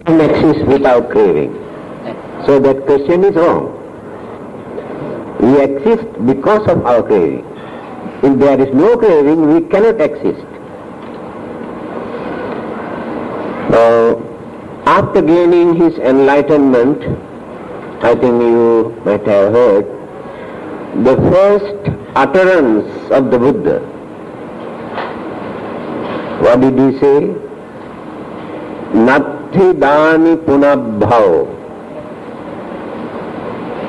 can exist without craving. So that question is wrong. We exist because of our craving. If there is no craving, we cannot exist. After gaining his enlightenment, I think you might have heard, the first utterance of the Buddha, what did he say? Natti dani punabhau.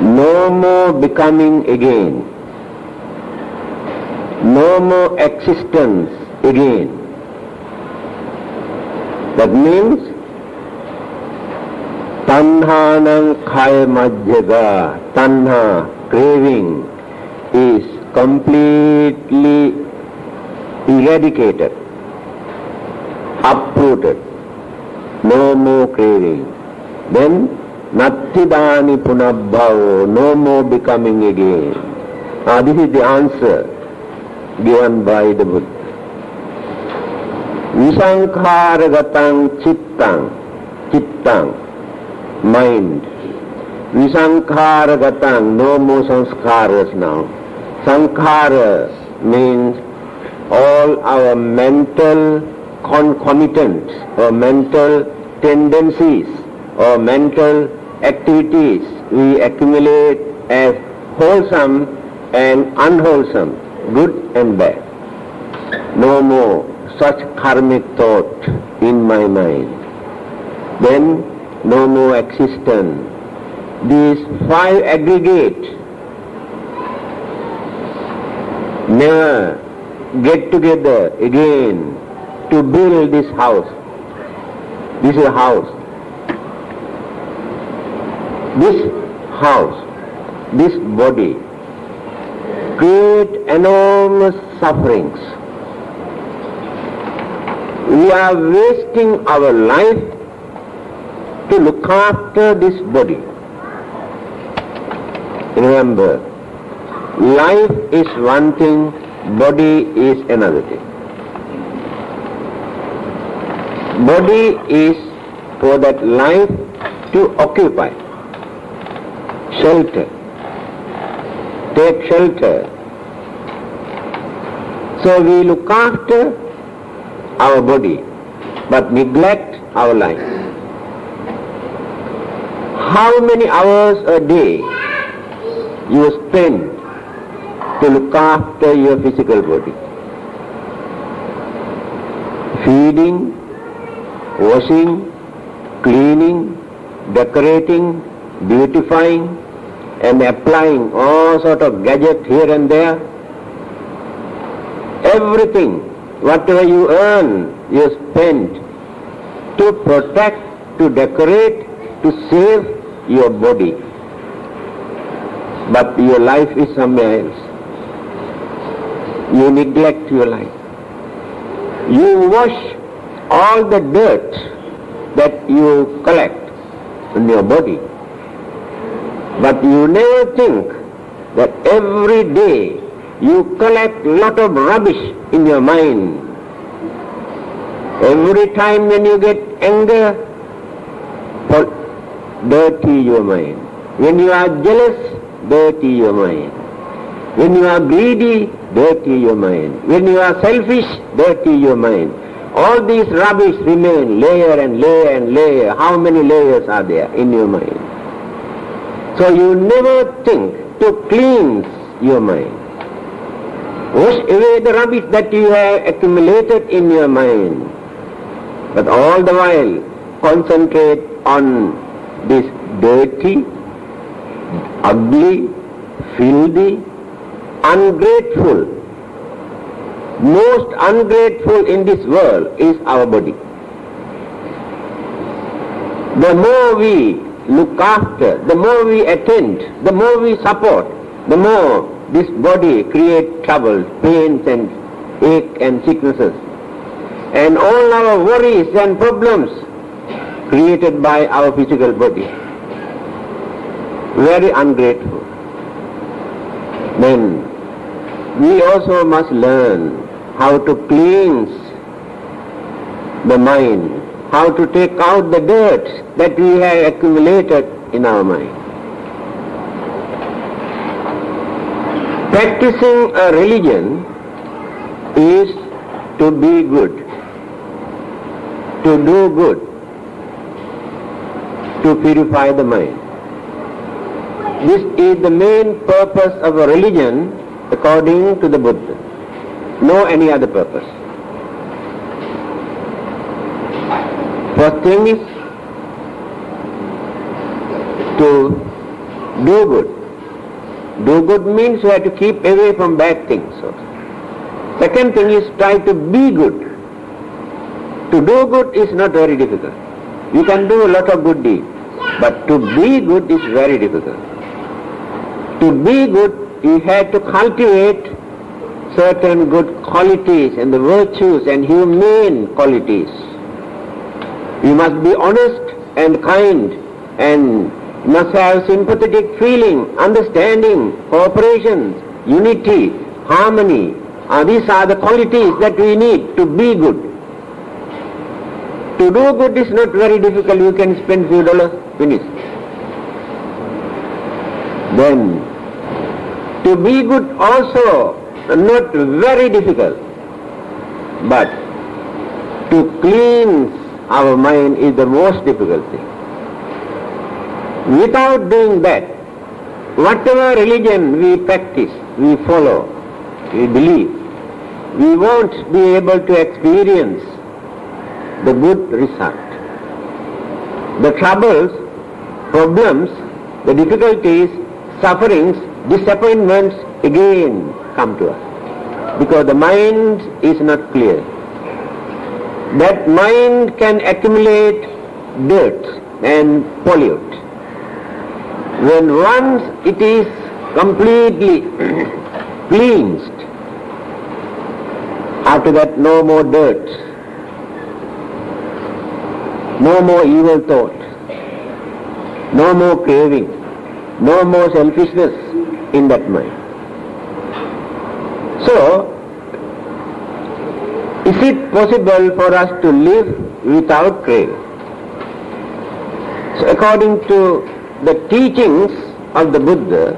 No more becoming again. No more existence again. That means tanhanam khaya majjaga. Tanha, craving, is completely eradicated, uprooted. No more craving. Then nattidani punabhavo, no more becoming again. This is the answer given by the Buddha. Visankharagatang chittang, mind. Visankharagatang, no more sanskaras now. Sankhara means all our mental concomitants or mental tendencies or mental activities we accumulate as wholesome and unwholesome, good and bad. No more such karmic thought in my mind. Then no more existence. These five aggregates never get together again to build this house. This is a house. This house, this body, create enormous sufferings. We are wasting our life to look after this body. Remember, life is one thing, body is another thing. Body is for that life to occupy, shelter, take shelter. So we look after our body, but neglect our life. How many hours a day you spend to look after your physical body? Feeding, washing, cleaning, decorating, beautifying, and applying all sort of gadgets here and there. Everything, whatever you earn, you spend to protect, to decorate, to save your body. But your life is somewhere else. You neglect your life. You wash all the dirt that you collect in your body. But you never think that every day you collect lot of rubbish in your mind. Every time when you get anger, dirty your mind. When you are jealous, dirty your mind. When you are greedy, dirty your mind. When you are selfish, dirty your mind. All these rubbish remain layer and layer and layer. How many layers are there in your mind? So you never think to cleanse your mind. Wash away the rubbish that you have accumulated in your mind. But all the while concentrate on this dirty, ugly, filthy, ungrateful. Most ungrateful in this world is our body. The more we look after, the more we attend, the more we support, the more this body creates troubles, pains and ache and sicknesses. And all our worries and problems created by our physical body. Very ungrateful. Then we also must learn how to cleanse the mind how to take out the dirt that we have accumulated in our mind. Practicing a religion is to be good, to do good, to purify the mind. This is the main purpose of a religion according to the Buddha. No any other purpose. First thing is to do good. Do good means you have to keep away from bad things. Second thing is try to be good. To do good is not very difficult. You can do a lot of good deeds, but to be good is very difficult. To be good, you have to cultivate certain good qualities and the virtues and humane qualities. You must be honest and kind and must have sympathetic feeling, understanding, cooperation, unity, harmony. These are the qualities that we need to be good. To do good is not very difficult. You can spend few dollars, finish. Then, to be good also not very difficult, but to cleanse our mind is the most difficult thing. Without doing that, whatever religion we practice, we follow, we believe, we won't be able to experience the good result. The troubles, problems, the difficulties, sufferings, disappointments again come to us because the mind is not clear. That mind can accumulate dirt and pollute. When once it is completely cleansed, after that no more dirt, no more evil thought, no more craving, no more selfishness in that mind. So, is it possible for us to live without craving? So according to the teachings of the Buddha,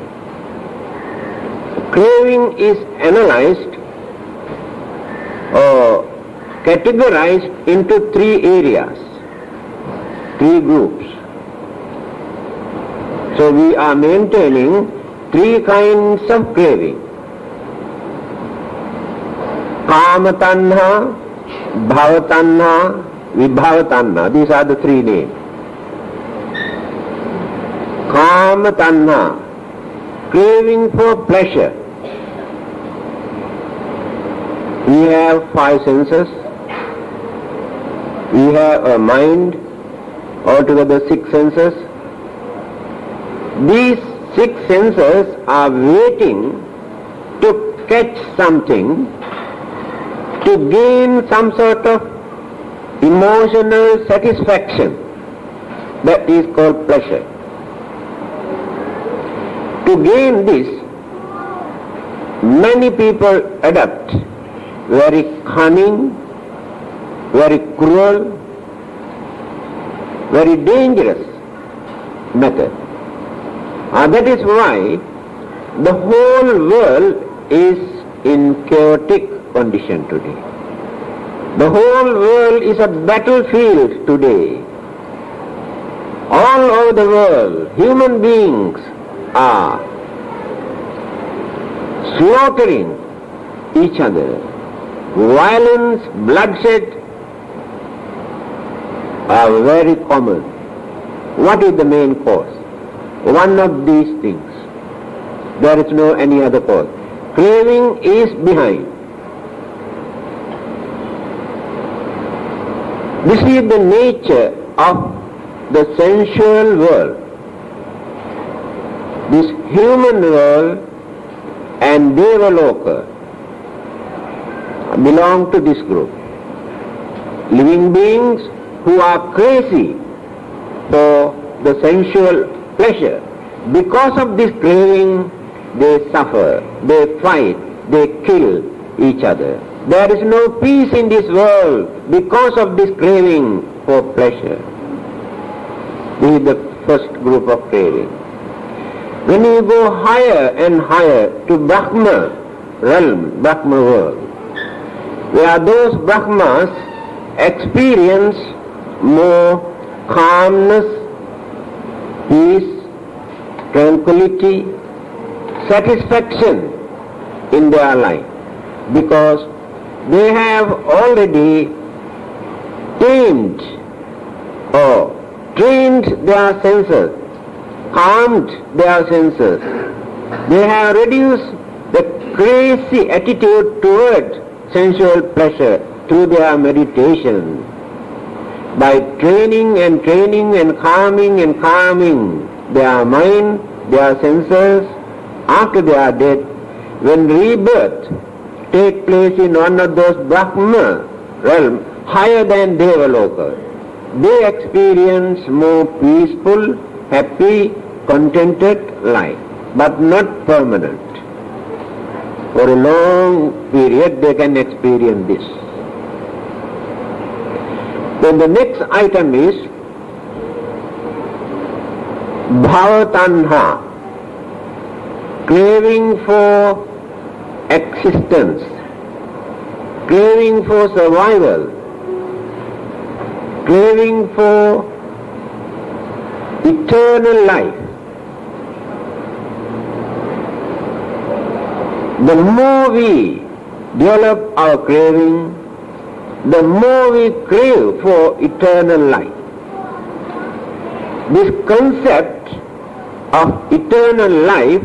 craving is analyzed or categorized into three areas, three groups. So we are maintaining three kinds of craving. Kama tanha, bhava tanha, vibhava tanha. These are the three names. Kama tanha, craving for pleasure. We have five senses. We have a mind, altogether six senses. These six senses are waiting to catch something, to gain some sort of emotional satisfaction. That is called pleasure. To gain this, many people adopt very cunning, very cruel, very dangerous method. That is why the whole world is in chaotic condition today. The whole world is a battlefield today. All over the world, human beings are slaughtering each other. Violence, bloodshed are very common. What is the main cause? One of these things. There is no any other cause. Craving is behind. This is the nature of the sensual world. This human world and Devaloka belong to this group. Living beings who are crazy for the sensual pleasure. Because of this craving, they suffer, they fight, they kill each other. There is no peace in this world because of this craving for pleasure. This is the first group of craving. When you go higher and higher to Brahma realm, Brahma world, where those Brahmas experience more calmness, peace, tranquility, satisfaction in their life, because they have already tamed or trained their senses, calmed their senses. They have reduced the crazy attitude toward sensual pleasure through their meditation. By training and training and calming their mind, their senses, after their death, when rebirth take place in one of those Brahma realm higher than Devaloka, they experience more peaceful, happy, contented life, but not permanent. For a long period they can experience this. Then the next item is Bhavatanha, craving for existence, craving for survival, craving for eternal life. The more we develop our craving, the more we crave for eternal life. This concept of eternal life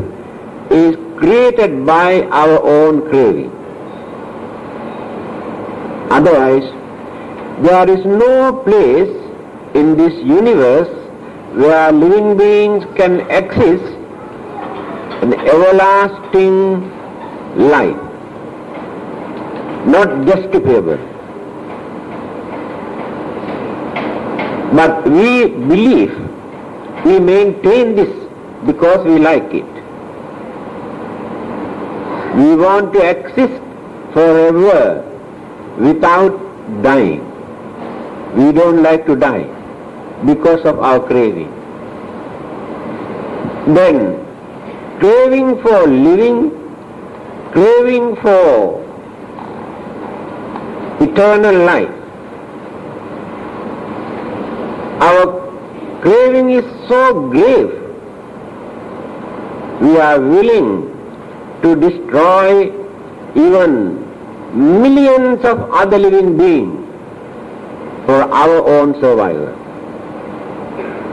is created by our own craving. Otherwise, there is no place in this universe where living beings can exist an everlasting life, not justifiable. But we believe, we maintain this because we like it. We want to exist forever without dying. We don't like to die because of our craving. Then, craving for living, craving for eternal life. Our craving is so grave, we are willing to destroy even millions of other living beings for our own survival.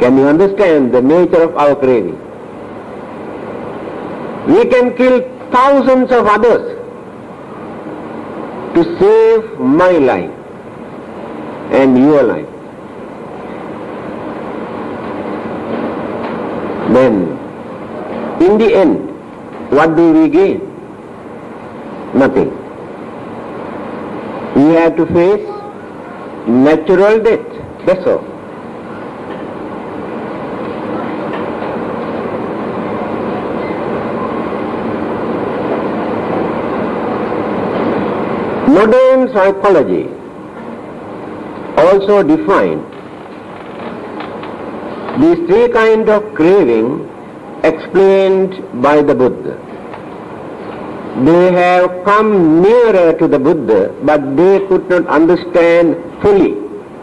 Can you understand the nature of our craving? We can kill thousands of others to save my life and your life. Then, in the end, what do we gain? Nothing. We have to face natural death, that's all. Modern psychology also defined these three kinds of craving explained by the Buddha. They have come nearer to the Buddha, but they could not understand fully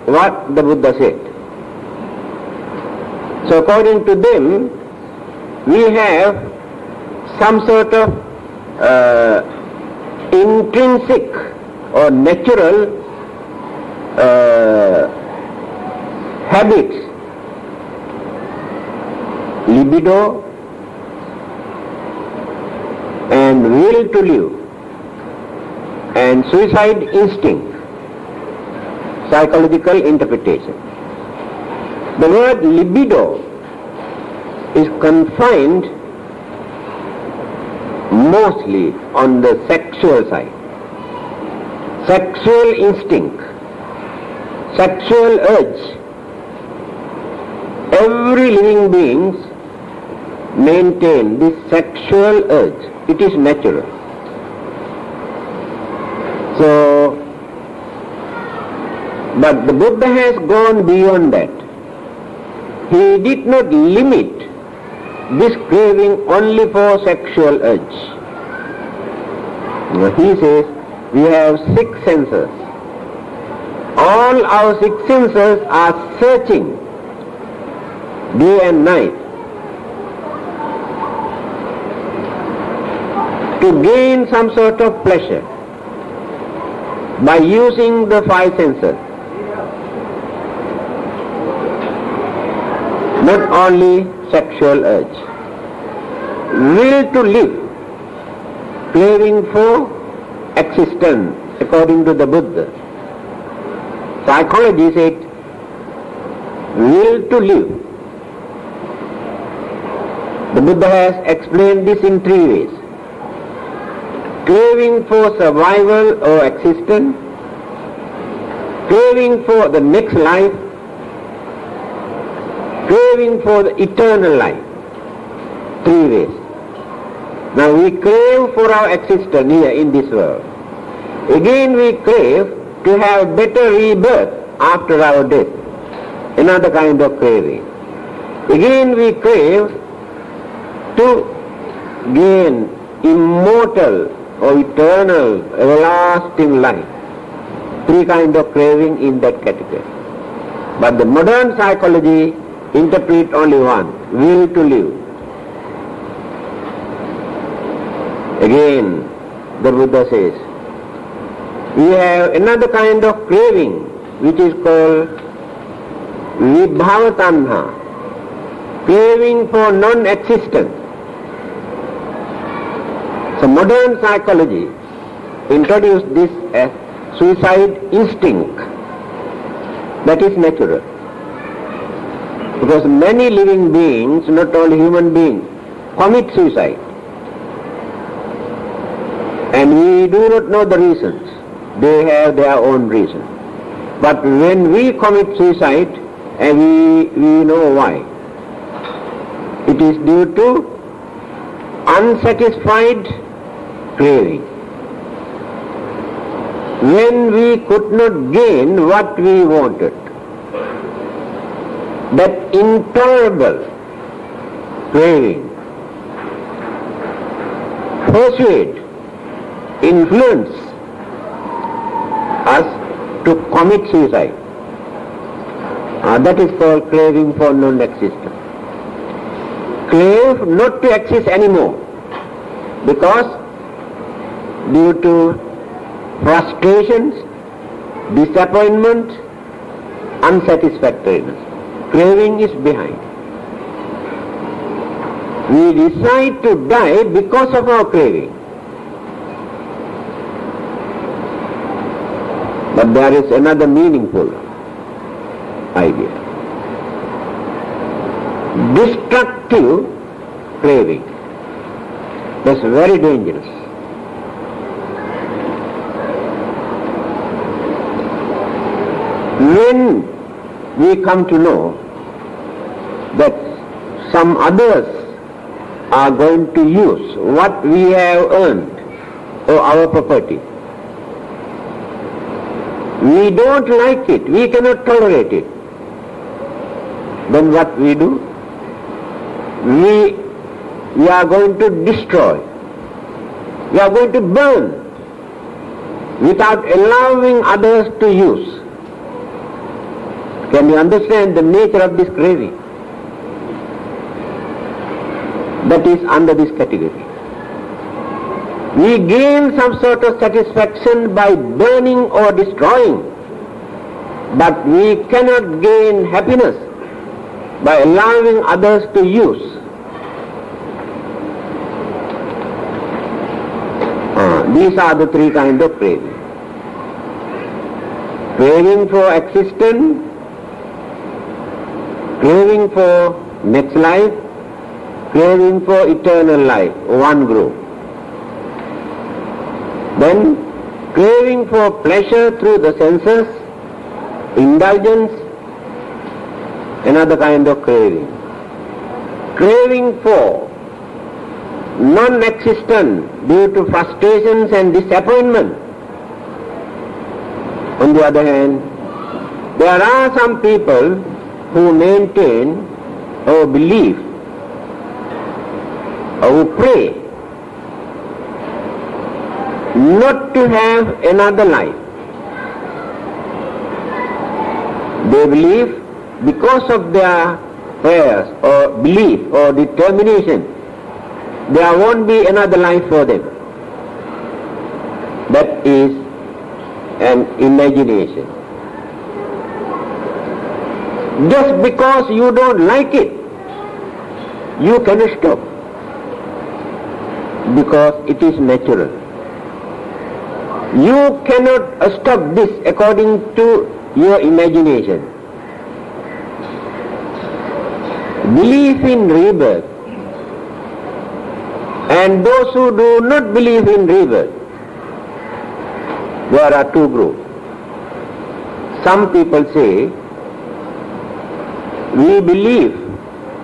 what the Buddha said. So according to them, we have some sort of intrinsic or natural habits, libido and will to live and suicide instinct, psychological interpretation. The word libido is confined mostly on the sexual side. Sexual instinct, sexual urge. Every living being maintain this sexual urge. It is natural. So But the Buddha has gone beyond that. He did not limit this craving only for sexual urge. He says we have 6 senses. All our 6 senses are searching day and night to gain some sort of pleasure by using the 5 senses. Not only sexual urge. Will to live, craving for existence, according to the Buddha. Psychology said, will to live. The Buddha has explained this in 3 ways. Craving for survival or existence, craving for the next life, craving for the eternal life. 3 ways. Now we crave for our existence here in this world. Again we crave to have better rebirth after our death. Another kind of craving. Again we crave to gain immortal or eternal, everlasting life. 3 kinds of craving in that category. But the modern psychology interpret only one, will to live. Again, the Buddha says, we have another kind of craving which is called vibhava tanha, craving for non-existence. So modern psychology introduced this as suicide instinct. That is natural. Because many living beings, not only human beings, commit suicide. And we do not know the reasons. They have their own reasons. But when we commit suicide, and we know why. It is due to unsatisfied craving. When we could not gain what we wanted, that intolerable craving persuade, influence us to commit suicide. That is called craving for non-existence. Crave not to exist anymore because due to frustrations, disappointment, unsatisfactoriness. Craving is behind. We decide to die because of our craving. But there is another meaningful idea. Destructive craving. That's very dangerous. When we come to know that some others are going to use what we have earned or our property, we don't like it, we cannot tolerate it. Then what we do? We are going to destroy. We are going to burn without allowing others to use. Can you understand the nature of this craving? That is under this category. We gain some sort of satisfaction by burning or destroying, but we cannot gain happiness by allowing others to use. These are the 3 kinds of craving. Craving for existence, craving for next life, craving for eternal life, one group. Then craving for pleasure through the senses, indulgence, another kind of craving. Craving for non-existence due to frustrations and disappointment. On the other hand, There are some people who maintain or believe or who pray not to have another life. They believe because of their prayers or belief or determination, there won't be another life for them. That is an imagination. Just because you don't like it, you cannot stop, because it is natural. You cannot stop this according to your imagination. Belief in rebirth and those who do not believe in rebirth, there are two groups. Some people say, we believe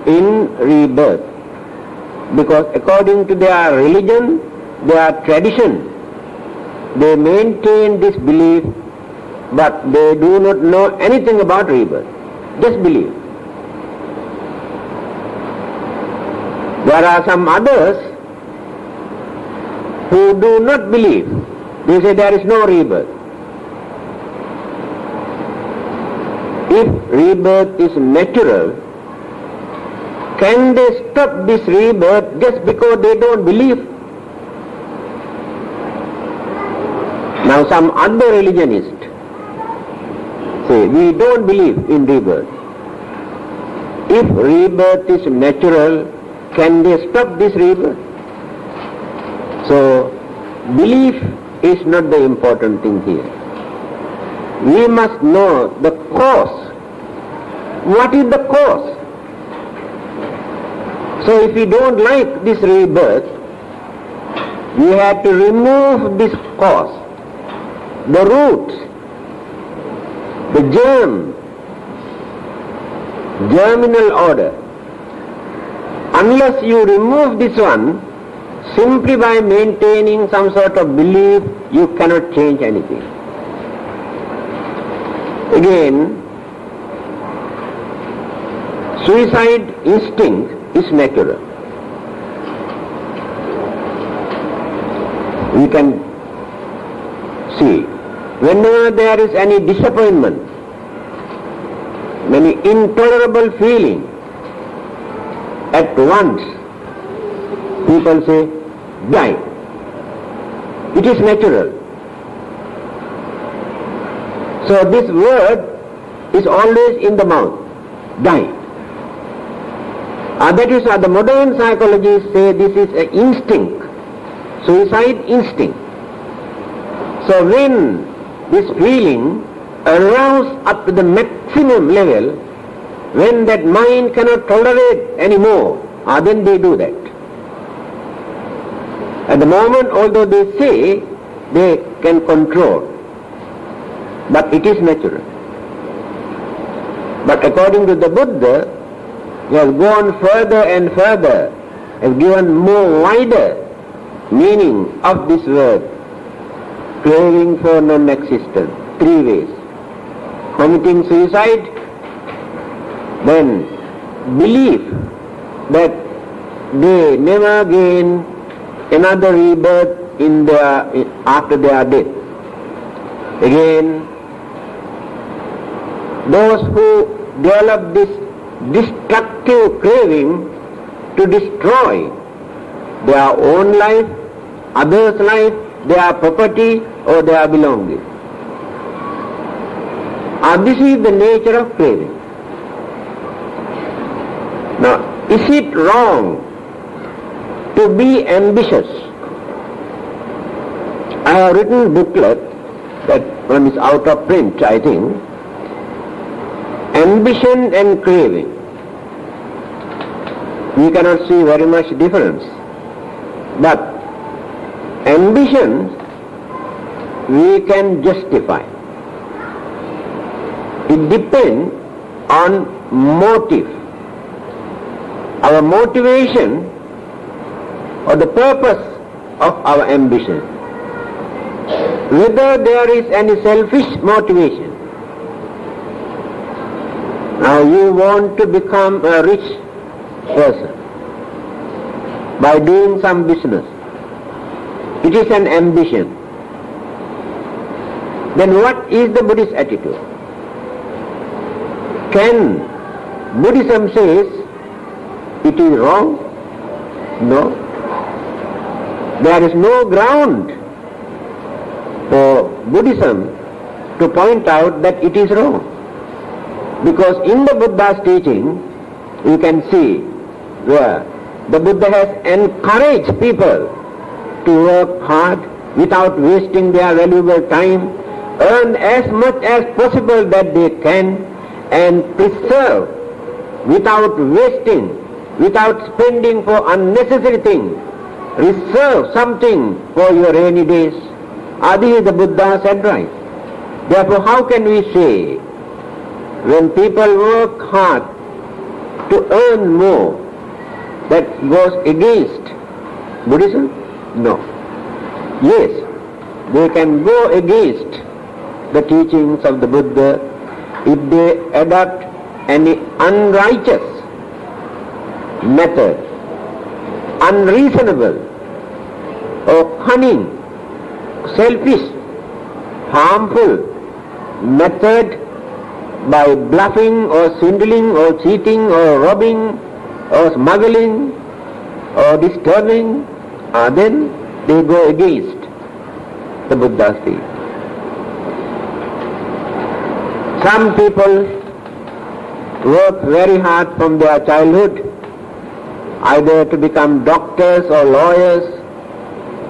in rebirth because according to their religion, their tradition, they maintain this belief, but they do not know anything about rebirth. Just believe. There are some others who do not believe. They say there is no rebirth. If rebirth is natural, can they stop this rebirth just because they don't believe? Now some other religionists say, we don't believe in rebirth. If rebirth is natural, can they stop this rebirth? So, belief is not the important thing here. We must know the cause. What is the cause? So if we don't like this rebirth, we have to remove this cause, the roots, the germ, germinal order. Unless you remove this one, simply by maintaining some sort of belief, you cannot change anything. Again, suicide instinct is natural. We can see, whenever there is any disappointment, any intolerable feeling, at once people say, die. It is natural. So this word is always in the mouth, die. That is why the modern psychologists say this is an instinct, suicide instinct. So when this feeling arouses up to the maximum level, when that mind cannot tolerate anymore, then they do that. At the moment, although they say they can control, but it is natural. But according to the Buddha, he has gone further and further, has given more wider meaning of this word, craving for non-existence, three ways. Committing suicide, then belief that they never gain another rebirth after their death. Again, those who develop this destructive craving to destroy their own life, others' life, their property or their belongings. This is the nature of craving. Now, is it wrong to be ambitious? I have written a booklet, that one is out of print, I think. Ambition and craving. We cannot see very much difference. But ambition we can justify. It depends on motive. Our motivation or the purpose of our ambition. Whether there is any selfish motivation Now you want to become a rich person by doing some business. It is an ambition. Then what is the Buddhist attitude? Can Buddhism says it is wrong? No. There is no ground for Buddhism to point out that it is wrong. Because in the Buddha's teaching, you can see where the Buddha has encouraged people to work hard without wasting their valuable time, earn as much as possible that they can, and preserve without wasting, without spending for unnecessary things. Reserve something for your rainy days. This is the Buddha's advice. Therefore, how can we say, when people work hard to earn more, that goes against Buddhism? No. Yes, they can go against the teachings of the Buddha if they adopt any unrighteous method, unreasonable or cunning, selfish, harmful method by bluffing or swindling or cheating or robbing or smuggling or disturbing, then they go against the Buddha's teaching. Some people work very hard from their childhood, either to become doctors or lawyers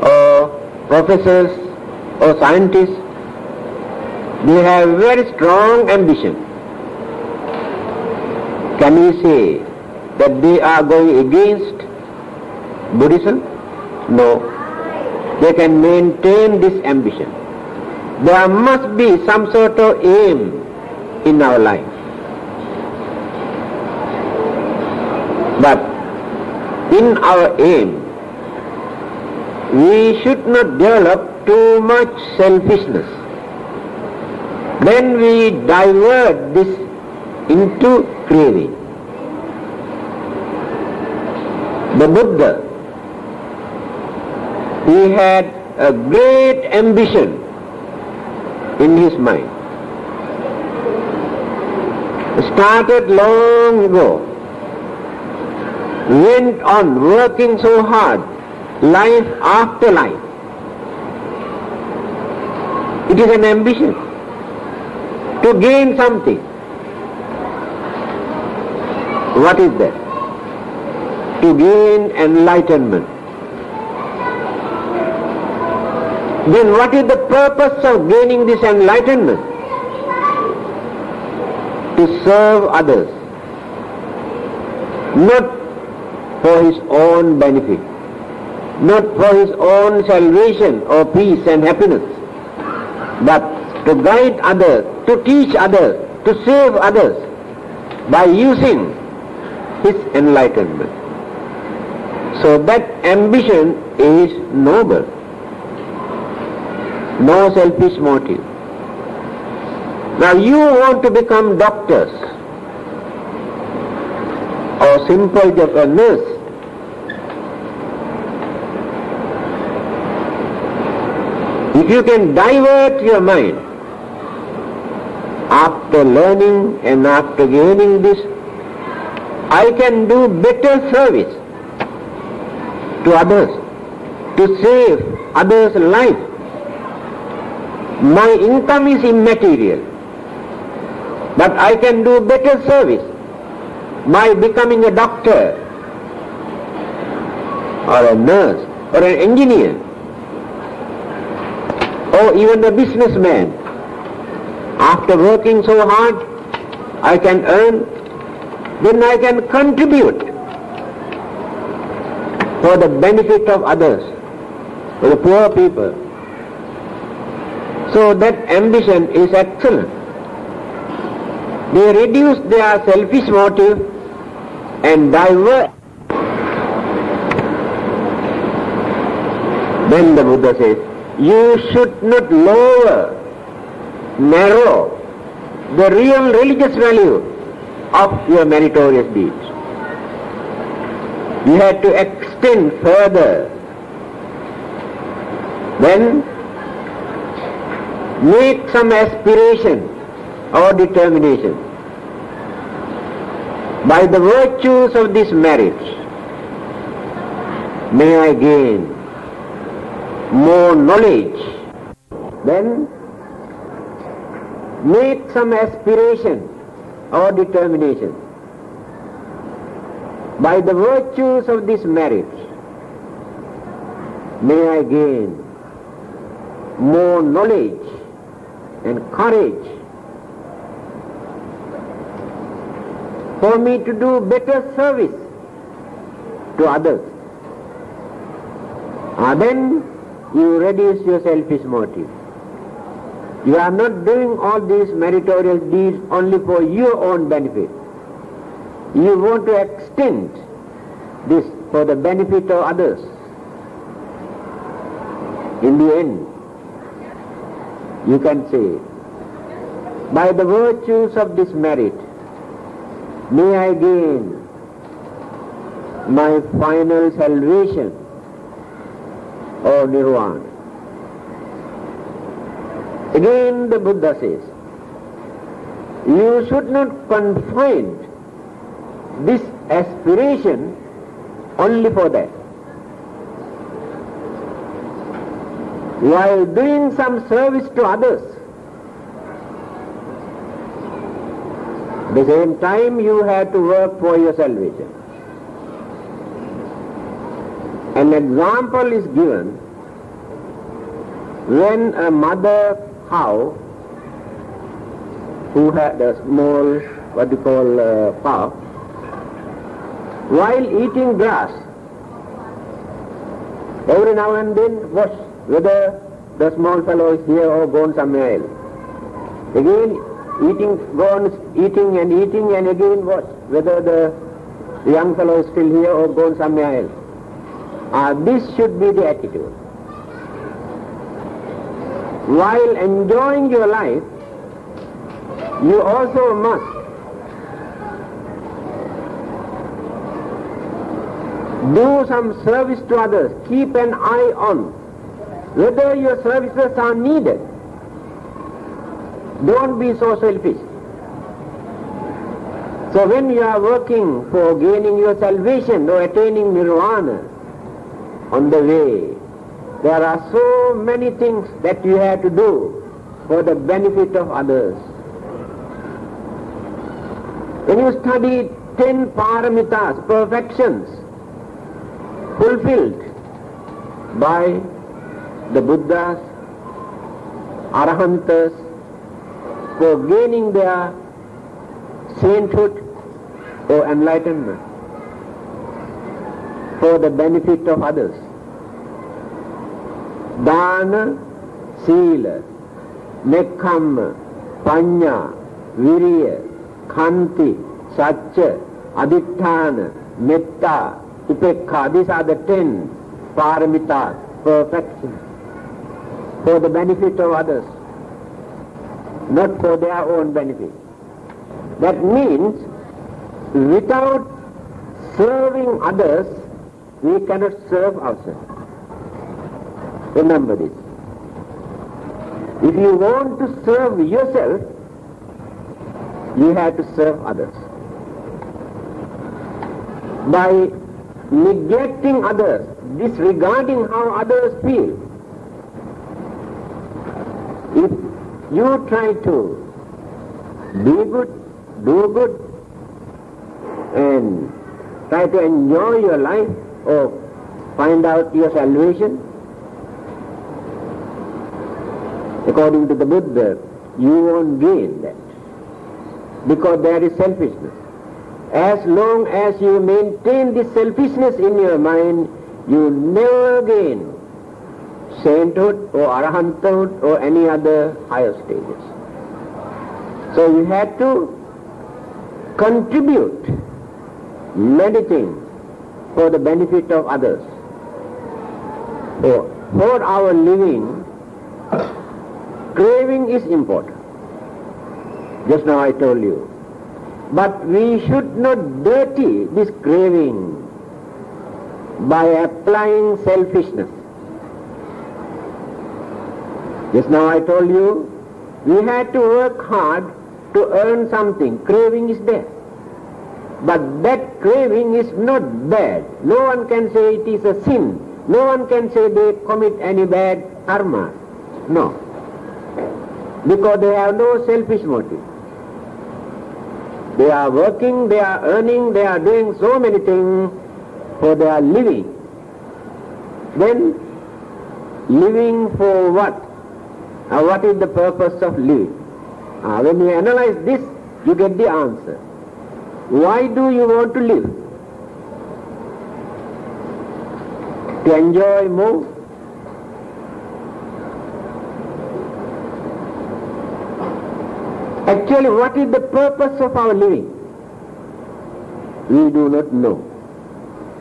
or professors or scientists. They have very strong ambition. Can we say that they are going against Buddhism? No. They can maintain this ambition. There must be some sort of aim in our life. But in our aim, we should not develop too much selfishness. Then we divert this into craving. The Buddha, he had a great ambition in his mind. Started long ago, went on working so hard, life after life. It is an ambition to gain something. What is that? To gain enlightenment. Then what is the purpose of gaining this enlightenment? To serve others, not for his own benefit, not for his own salvation or peace and happiness, but to guide others, to teach others, to save others by using his enlightenment. So that ambition is noble, no selfish motive. Now you want to become doctors or simple just a nurse. If you can divert your mind after learning and after gaining this, I can do better service to others, to save others' life. My income is immaterial, but I can do better service by becoming a doctor or a nurse or an engineer or even a businessman. After working so hard, I can earn, then I can contribute for the benefit of others, for the poor people. So that ambition is excellent. They reduce their selfish motive and divert. Then the Buddha says, you should not lower, narrow the real religious value of your meritorious deeds. You have to extend further. Then make some aspiration or determination. By the virtues of this merit, may I gain more knowledge. Then make some aspiration or determination. By the virtues of this merit, may I gain more knowledge and courage for me to do better service to others. Then you reduce your selfish motive. You are not doing all these meritorious deeds only for your own benefit. You want to extend this for the benefit of others. In the end, you can say, by the virtues of this merit, may I gain my final salvation or nirvana. Again the Buddha says, you should not confine this aspiration only for that. While doing some service to others, at the same time you have to work for your salvation. An example is given when a mother cow who had a small, what you call calf, while eating grass, every now and then watch whether the small fellow is here or gone somewhere else. Again eating and again watch whether the young fellow is still here or gone somewhere else. This should be the attitude. While enjoying your life, you also must do some service to others. Keep an eye on whether your services are needed. Don't be so selfish. So when you are working for gaining your salvation or attaining nirvana, on the way, there are so many things that you have to do for the benefit of others. When you study 10 paramitas, perfections, fulfilled by the Buddhas, Arahantas, for gaining their sainthood or enlightenment, for the benefit of others. Dana, Sila, Nekkhamma, Panya, Viriya, Khanti, Satya, Aditthana, Metta, Upekha. These are the 10 paramitas, perfection, for the benefit of others, not for their own benefit. That means without serving others, we cannot serve ourselves. Remember this. If you want to serve yourself, you have to serve others. By neglecting others, disregarding how others feel, if you try to be good, do good, and try to enjoy your life or find out your salvation, according to the Buddha, you won't gain that, because there is selfishness. As long as you maintain this selfishness in your mind, you never gain sainthood or arahanthood or any other higher stages. So you have to contribute medicine for the benefit of others. So for our living, craving is important. Just now I told you, But we should not dirty this craving by applying selfishness. Just now I told you, we had to work hard to earn something. Craving is there. But that craving is not bad. No one can say it is a sin. No one can say they commit any bad karma. No. Because they have no selfish motive. They are working, they are earning, they are doing so many things for their living. Then, living for what? What is the purpose of living? When you analyze this, you get the answer. Why do you want to live? To enjoy more? Actually, what is the purpose of our living? We do not know.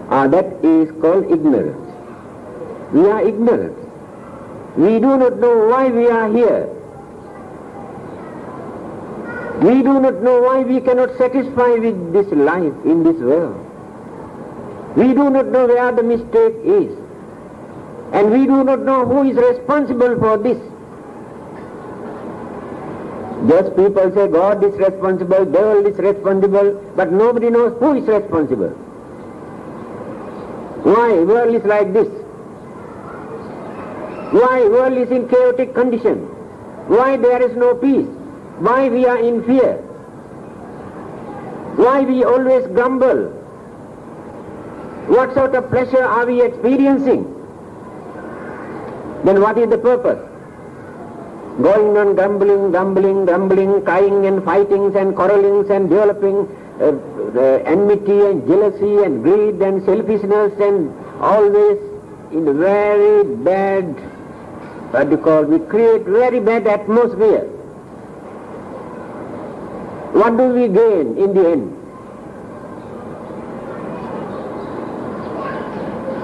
That is called ignorance. We are ignorant. We do not know why we are here. We do not know why we cannot satisfy with this life in this world. We do not know where the mistake is. And we do not know who is responsible for this. Just people say God is responsible, devil is responsible, but nobody knows who is responsible. Why world is like this? Why world is in chaotic condition? Why there is no peace? Why we are in fear? Why we always grumble? What sort of pleasure are we experiencing? Then what is the purpose? Going on grumbling, crying and fightings and quarrelings and developing enmity and jealousy and greed and selfishness and always in very bad, we create very bad atmosphere. What do we gain in the end?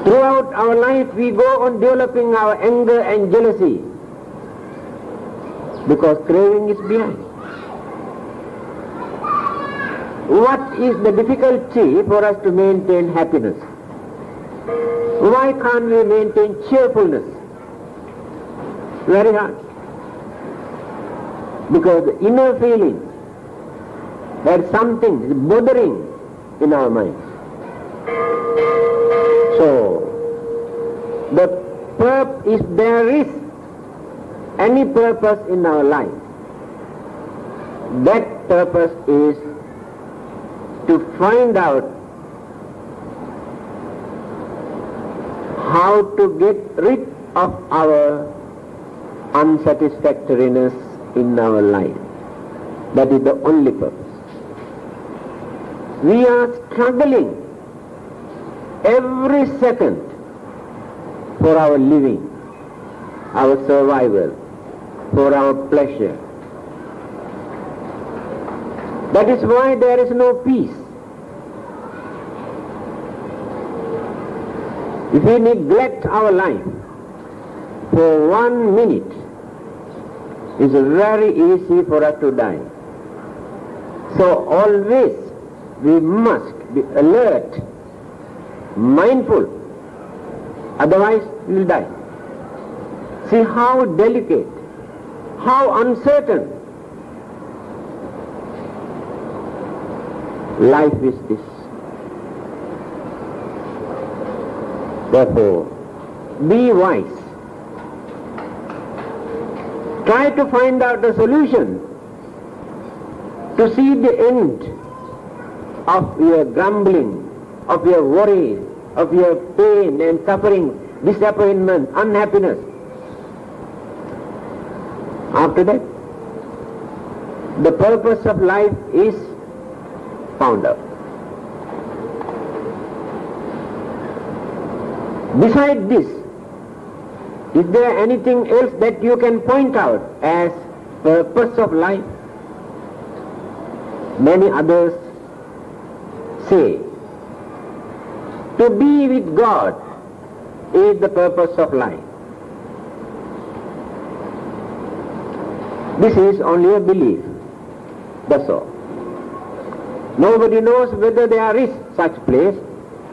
Throughout our life we go on developing our anger and jealousy because craving is behind. What is the difficulty for us to maintain happiness? Why can't we maintain cheerfulness? Very hard. Because the inner feeling that something is bothering in our mind. So, if there is any purpose in our life, that purpose is to find out how to get rid of our unsatisfactoriness in our life. That is the only purpose. We are struggling every second for our living, our survival, for our pleasure. That is why there is no peace. If we neglect our life for 1 minute, it's very easy for us to die. So always we must be alert, mindful, otherwise we will die. See how delicate, how uncertain life is this. Therefore, be wise. Try to find out a solution to see the end of your grumbling, of your worries, of your pain and suffering, disappointment, unhappiness. After that, the purpose of life is found out. Besides this, is there anything else that you can point out as purpose of life? Many others say, to be with God is the purpose of life. This is only a belief, that's all. Nobody knows whether there is such place.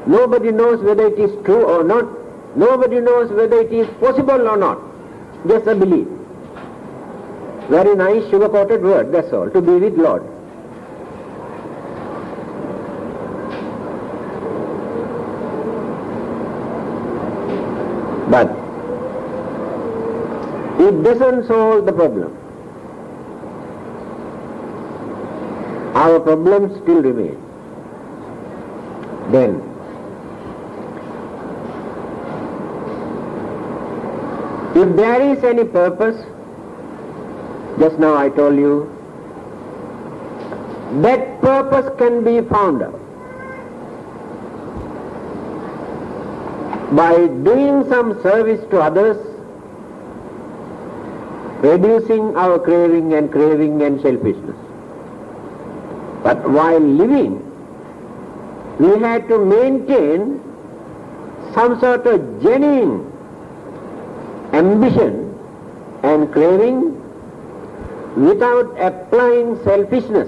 Nobody knows whether it is true or not. Nobody knows whether it is possible or not. Just a belief. Very nice sugar-coated word, that's all, to be with Lord. But it doesn't solve the problem. Our problems still remain. Then, if there is any purpose, just now I told you, that purpose can be found out by doing some service to others, reducing our craving and selfishness. But while living, we had to maintain some sort of genuine ambition and craving without applying selfishness,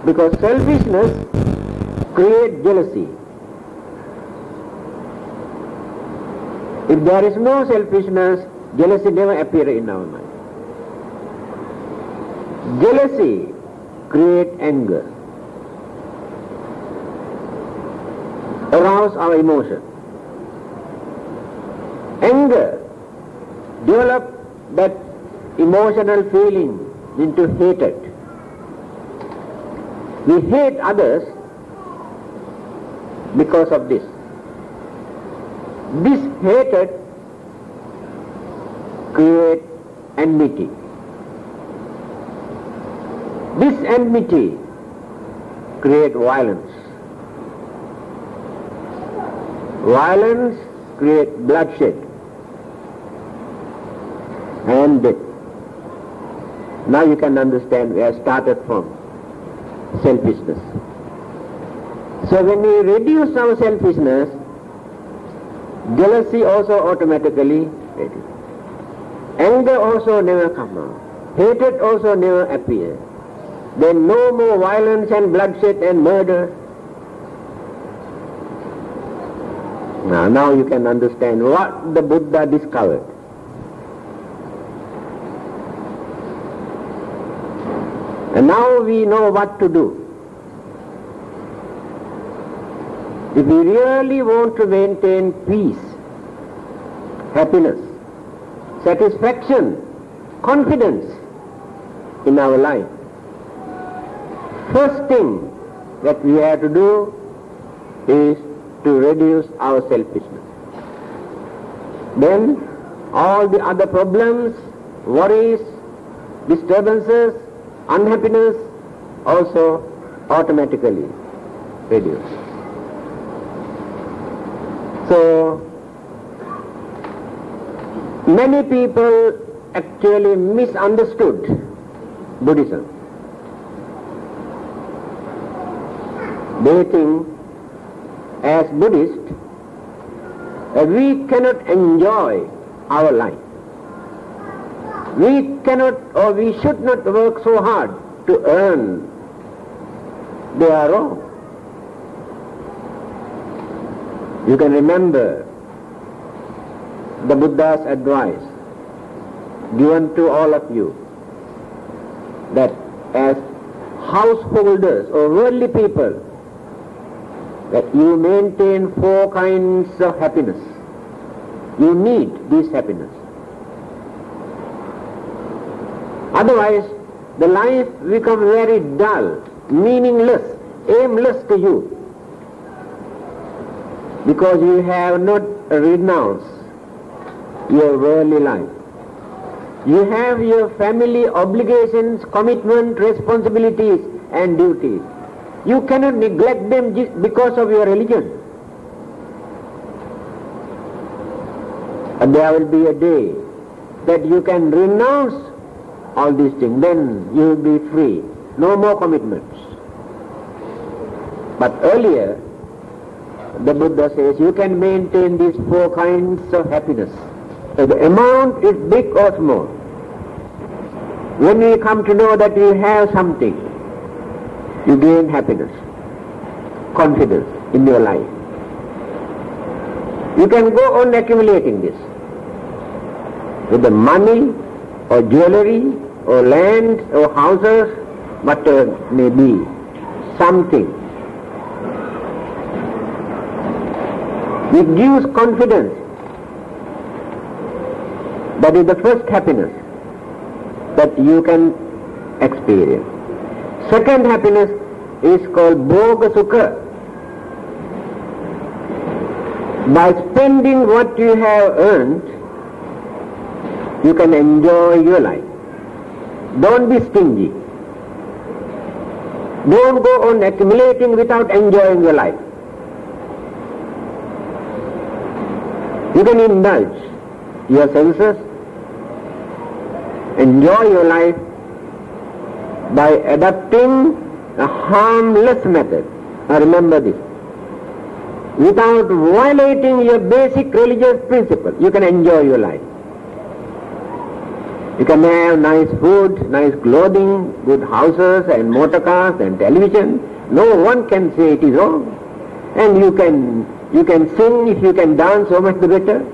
because selfishness creates jealousy. If there is no selfishness, jealousy never appears in our mind. Jealousy creates anger, arouse our emotion. Anger develops that emotional feeling into hatred. We hate others because of this. This hatred creates enmity. This enmity creates violence. Violence creates bloodshed and death. Now you can understand where I started from. Selfishness. So when we reduce our selfishness, jealousy also automatically reduces. Anger also never comes out. Hatred also never appears. Then no more violence and bloodshed and murder. Now you can understand what the Buddha discovered. And now we know what to do. If we really want to maintain peace, happiness, satisfaction, confidence in our life, first thing that we have to do is to reduce our selfishness. Then all the other problems, worries, disturbances, unhappiness also automatically reduce. So many people actually misunderstood Buddhism. They think as Buddhists we cannot enjoy our life. We cannot or we should not work so hard to earn. They are wrong. You can remember the Buddha's advice given to all of you, that as householders or worldly people, that you maintain 4 kinds of happiness. You need this happiness. Otherwise, the life becomes very dull, meaningless, aimless to you, because you have not renounced your worldly life. You have your family obligations, commitment, responsibilities and duties. You cannot neglect them just because of your religion. And there will be a day that you can renounce all these things. Then you will be free. No more commitments. But earlier, the Buddha says you can maintain these 4 kinds of happiness. So the amount is big or small. When we come to know that we have something, you gain happiness, confidence in your life. You can go on accumulating this with the money or jewelry or land or houses, whatever may be, something. It gives confidence. That is the first happiness that you can experience. Second happiness is called Bhoga Sukha. By spending what you have earned, you can enjoy your life. Don't be stingy. Don't go on accumulating without enjoying your life. You can indulge your senses, enjoy your life by adopting a harmless method. Now remember this. Without violating your basic religious principle, you can enjoy your life. You can have nice food, nice clothing, good houses and motor cars and television. No one can say it is wrong. And you can sing, if you can dance, so much the better.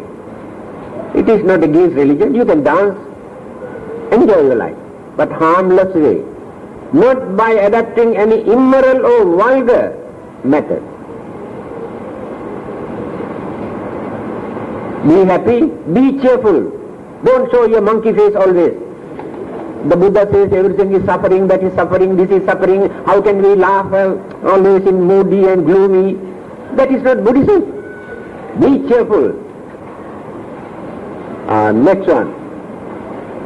It is not against religion. You can dance, enjoy your life, but harmless way. Not by adopting any immoral or vulgar method. Be happy, be cheerful. Don't show your monkey face always. The Buddha says everything is suffering, that is suffering, this is suffering. How can we laugh always in moody and gloomy? That is not Buddhism. Be cheerful. Next one.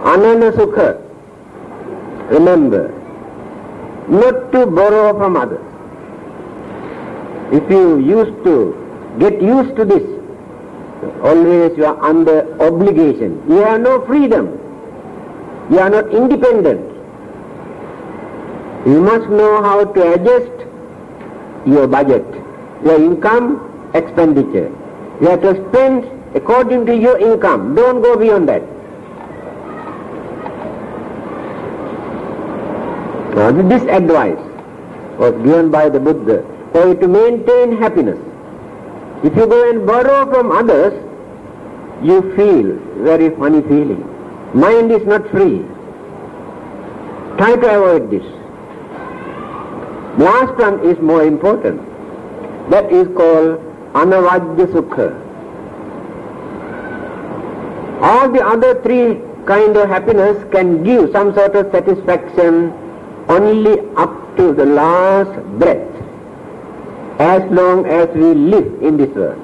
Anana Sukha. Remember, not to borrow from others. If you get used to this, always you are under obligation. You have no freedom. You are not independent. You must know how to adjust your budget, your income, expenditure. You have to spend according to your income. Don't go beyond that. Now this advice was given by the Buddha for you to maintain happiness. If you go and borrow from others, you feel very funny feeling. Mind is not free. Try to avoid this. Last one is more important. That is called Anavajya Sukha. All the other three kind of happiness can give some sort of satisfaction only up to the last breath, as long as we live in this world.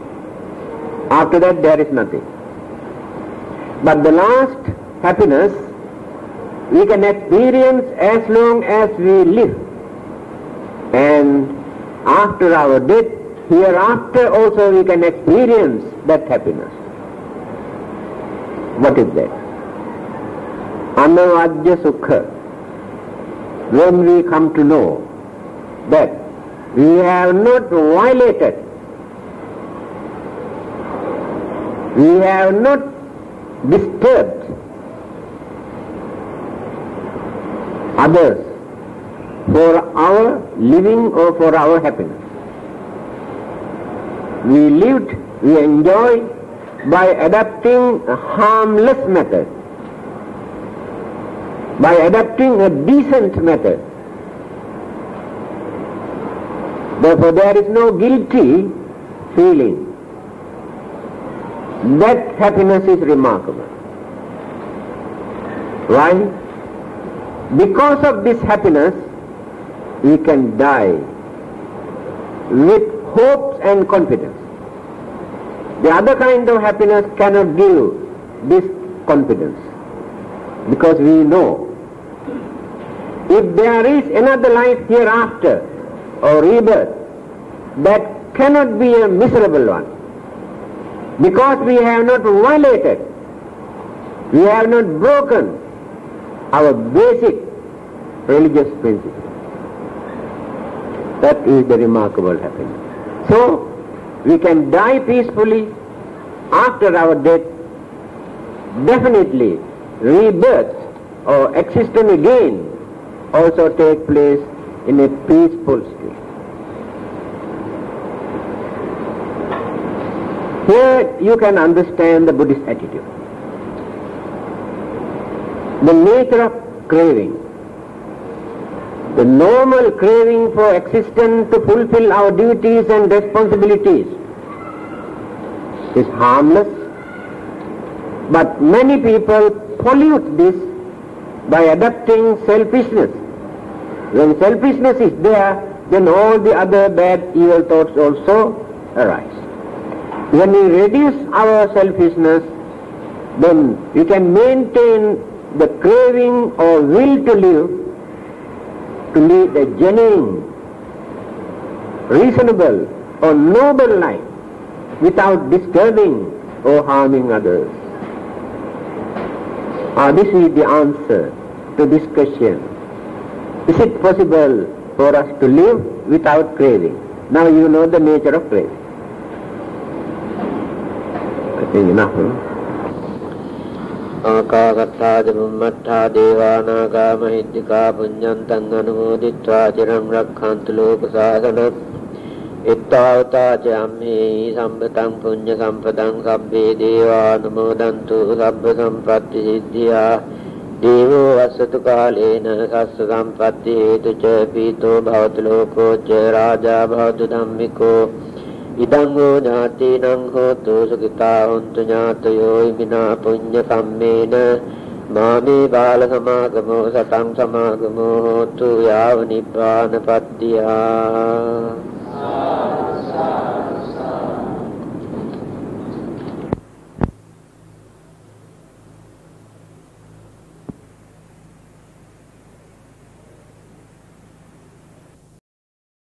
After that there is nothing. But the last happiness we can experience as long as we live. And after our death, hereafter also we can experience that happiness. What is that? Anavajya Sukha. When we come to know that we have not violated, we have not disturbed others for our living or for our happiness. We lived, we enjoyed by adopting a harmless method, by adopting a decent method. Therefore there is no guilty feeling. That happiness is remarkable. Why? Because of this happiness, we can die with hopes and confidence. The other kind of happiness cannot give this confidence, because we know if there is another life hereafter or rebirth, that cannot be a miserable one, because we have not violated, we have not broken our basic religious principle. That is the remarkable happiness. So, we can die peacefully. After our death, definitely rebirth or existence again also take place in a peaceful state. Here you can understand the Buddhist attitude. The nature of craving. The normal craving for existence to fulfill our duties and responsibilities is harmless, but many people pollute this by adopting selfishness. When selfishness is there, then all the other bad, evil thoughts also arise. When we reduce our selfishness, then we can maintain the craving or will to lead a genuine, reasonable or noble life without disturbing or harming others. This is the answer to this question. Is it possible for us to live without craving? Now you know the nature of craving. I think enough. Akagattha Jabummattha Devanaga Mahiddhika Punyantang Anumoditva Chiram Rakhantu Lokasadana Ittavata Chamhi Sambatang Punya Sampadang Sabbe Deva Namodantu Sabba Sampatti Siddhya Devo Vasatu Kalena Sassa Sampatti Hetu Ca Pito Bhavatu Loko Ca Raja Bhavatu Dhammiko Idango Jati Nang Hotu Sukita Huntu Nyatayo Imina Punya Kammena Mami Bala Samagamo Satang Samagamo Hotu Yava Nibbana Pattiya